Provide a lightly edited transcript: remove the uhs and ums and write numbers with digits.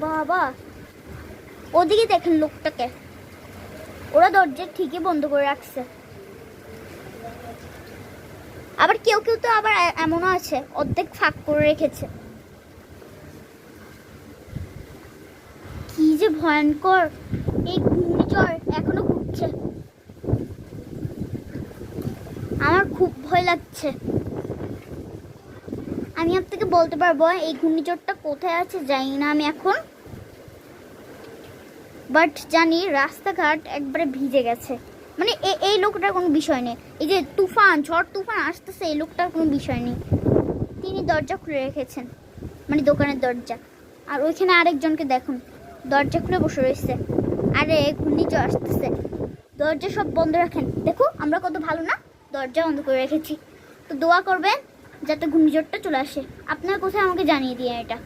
বাবা, ওদিকে দেখেন লোকটাকে, ওরা দরজা ঠিকই বন্ধ করে রাখছে। আবার কেউ কেউ তো আবার এমনও আছে অর্ধেক ফাঁক করে রেখেছে। কি যে ভয়ঙ্কর, এই ঘূর্ণিঝড় এখনো ঘুরছে, আমার খুব ভয় লাগছে। আমি আপনাকে বলতে পারবো এই ঘূর্ণিঝড়টা কোথায় আছে জানি না আমি এখন, বাট জানি রাস্তাঘাট একবারে ভিজে গেছে। মানে এই লোকটার কোনো বিষয় নেই, এই যে তুফান, ঝড় তুফান আসতেছে, এই লোকটার কোনো বিষয় নেই। তিনি দরজা খুলে রেখেছেন, মানে দোকানের দরজা। আর ওইখানে আরেকজনকে দেখুন, দরজা খুলে বসে রয়েছে। আরে ঘূর্ণিঝড় আসতেছে, দরজা সব বন্ধ রাখেন। দেখো আমরা কত ভালো না, দরজা বন্ধ করে রেখেছি। তো দোয়া করবেন যাতে ঘূর্ণিঝড়টা চলে আসে। আপনার কোথায় আমাকে জানিয়ে দিয়ে এটা।